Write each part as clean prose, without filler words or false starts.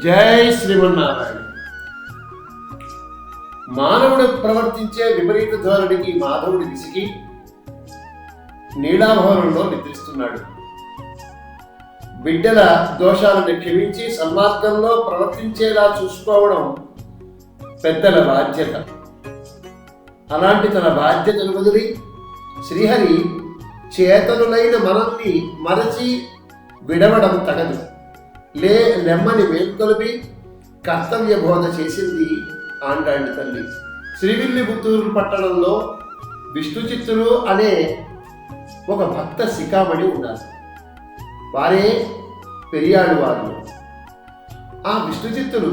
జై శ్రీమన్నారాయణ. మానవుడు ప్రవర్తించే విపరీత ధోరణికి మాధవుడి విసిగి నీలాభవనంలో నిద్రిస్తున్నాడు. బిడ్డల దోషాలను క్షమించి సన్మార్గంలో ప్రవర్తించేలా చూసుకోవడం పెద్దల బాధ్యత. అలాంటి తన బాధ్యతను వదిలి శ్రీహరి చేతనులైన మనల్ని మరచి విడవడం తగదు. నెమ్మని మేల్కొలిపి కర్తవ్య బోధ చేసింది ఆండాండి తల్లి. శ్రీవిల్లిపుత్తూరు పట్టణంలో విష్ణుచిత్తులు అనే ఒక భక్త శిఖామణి ఉన్నారు. వారే పెరియాడు వారు. ఆ విష్ణుచిత్తులు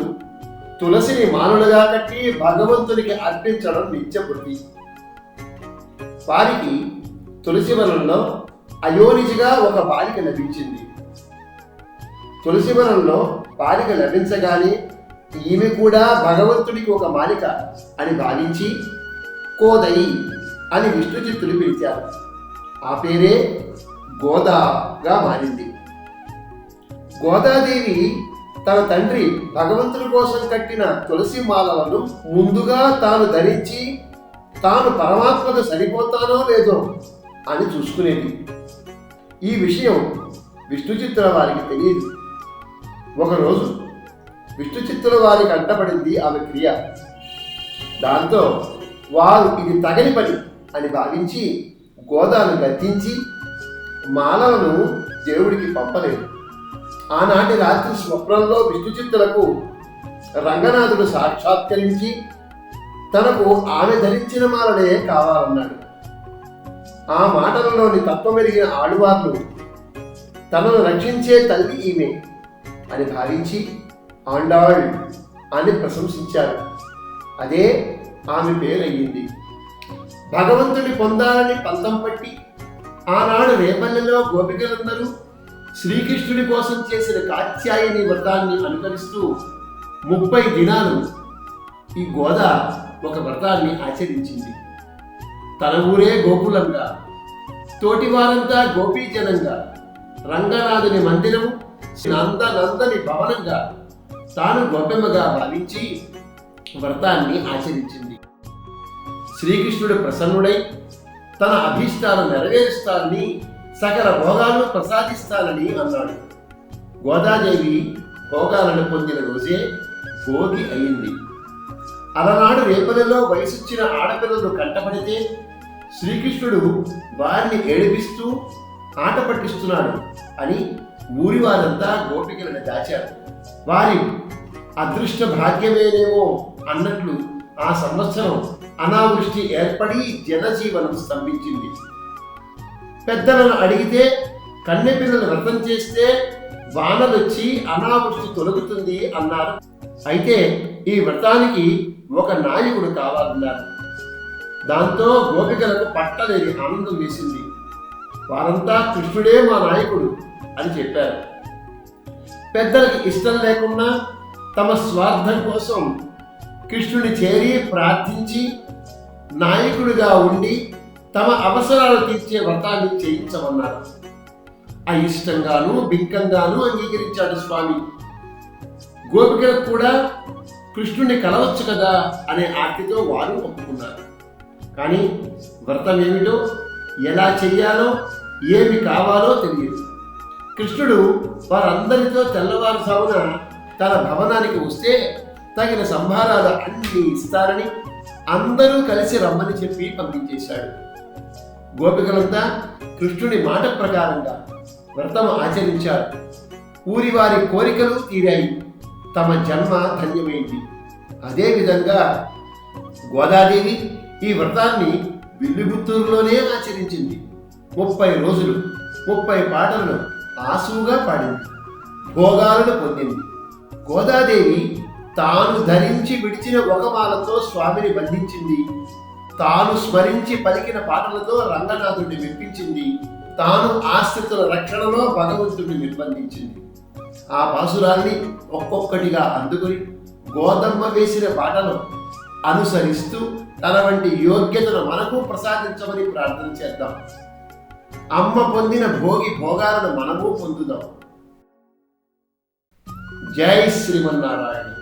తులసిని మానులుగా కట్టి భగవంతునికి అర్పించడం నిత్యవృత్తి. వారికి తులసి వనంలో అయోనిజిగా ఒక బాలిక లభించింది. తులసి వనంలో బాలిక లభించగానే ఈమె కూడా భగవంతుడికి ఒక మాలిక అని భావించి కోదయి అని విష్ణుచిత్తులు పిలిచారు. ఆ పేరే గోదాగా మారింది. గోదాదేవి తన తండ్రి భగవంతుడి కోసం కట్టిన తులసి మాలలను ముందుగా తాను ధరించి తాను పరమాత్మకు సరిపోతానో లేదో అని చూసుకునేది. ఈ విషయం విష్ణుచిత్తుల వారికి తెలియదు. ఒకరోజు విష్ణుచిత్తుల వారికి అడ్డపడింది ఆమె క్రియ. దాంతో వారు ఇది తగని పని అని భావించి గోదాను గద్దించి మాలలను దేవుడికి పంపలేదు. ఆనాటి రాత్రి స్వప్నంలో విష్ణుచిత్తులకు రంగనాథుడు సాక్షాత్కరించి తనకు ఆమె ధరించిన మాలనే కావాలన్నాడు. ఆ మాటలలోని తత్వమెరిగిన ఆడువార్లు తనను రక్షించే తల్లి ఈమె అని భావించి ఆండాళ్ అని ప్రశంసించారు. అదే ఆమె పేరయ్యింది. భగవంతుని పొందాలని పంతం పట్టి ఆనాడు రేపల్లెలో గోపికలందరూ శ్రీకృష్ణుడి కోసం చేసిన కాత్యాయని వ్రతాన్ని అనుకరిస్తూ 30 దినాలు ఈ గోదా ఒక వ్రతాన్ని ఆచరించింది. తన ఊరే గోకులంగా, తోటివారంతా గోపీజనంగా, రంగనాథుని మందిరము నందని భవనంగా తాను గోపెమ్మగా భావించి వ్రతాన్ని ఆచరించింది. శ్రీకృష్ణుడు ప్రసన్నుడై తన అభీష్టాలు నెరవేరుస్తానని సకల భోగాలు ప్రసాదిస్తానని అన్నాడు. గోదాదేవి భోగాలను పొందిన రోజే భోగి అయింది. అలనాడు రేపలలో వయసొచ్చిన ఆడపిల్లలు కంటపడితే శ్రీకృష్ణుడు వారిని ఏడిపిస్తూ ఆట పట్టిస్తున్నాడు అని ఊరి వారంతా గోపికలను దాచారు. వారి అదృష్ట భాగ్యమేనేమో అన్నట్లు ఆ సంవత్సరం అనావృష్టి ఏర్పడి జనజీవనం స్తంభించింది. పెద్దలను అడిగితే కన్నెపిల్లలు వ్రతం చేస్తే వానలొచ్చి అనావృష్టి తొలగుతుంది అన్నారు. అయితే ఈ వ్రతానికి ఒక నాయకుడు కావాలన్నారు. దాంతో గోపికలకు పట్టలేని ఆనందం వేసింది. వారంతా కృష్ణుడే మా నాయకుడు అని చెప్పారు. పెద్దలకి ఇష్టం లేకున్నా తమ స్వార్థం కోసం కృష్ణుని చేరి ప్రార్థించి నాయకుడిగా ఉండి తమ అవసరాలు తీర్చే వ్రతాన్ని చేయించమన్నారు. అయిష్టంగాను బింకంగాను అంగీకరించాడు స్వామి. గోపికలకు కూడా కృష్ణుని కలవచ్చు కదా అనే ఆర్తితో వారు ఒప్పుకున్నారు. కానీ వ్రతం ఏమిటో, ఎలా చెయ్యాలో, ఏమి కావాలో తెలియదు. కృష్ణుడు వారందరితో తెల్లవారుజామున తన భవనానికి వస్తే తగిన సంభారాలు అన్ని ఇస్తారని అందరూ కలిసి రమ్మని చెప్పి పంపించేశాడు. గోపికలంతా కృష్ణుడి మాట ప్రకారంగా వ్రతం ఆచరించారు. ఊరి వారి కోరికలు తీరాయి. తమ జన్మ ధన్యమైంది. అదేవిధంగా గోదాదేవి ఈ వ్రతాన్ని విల్లిపుత్తూరులోనే ఆచరించింది. 30 రోజులు 30 పాటలను ఆసువుగా పాడింది. భోగాలను పొందింది. గోదాదేవి తాను ధరించి విడిచిన ఒక మాలతో స్వామిని బంధించింది. తాను స్మరించి పలికిన పాటలతో రంగనాథుడిని మెప్పించింది. తాను ఆశ్రితుల రక్షణలో భగవంతుడిని నిర్బంధించింది. ఆ పాసురాల్ని ఒక్కొక్కటిగా అందుకుని గోదమ్మ వేసిన పాటను అనుసరిస్తూ తన వంటి యోగ్యతను మనకు ప్రసాదించమని ప్రార్థన చేద్దాం. అమ్మ పొందిన భోగి భోగాలను మనము పొందుదాం. జై శ్రీమన్నారాయణ.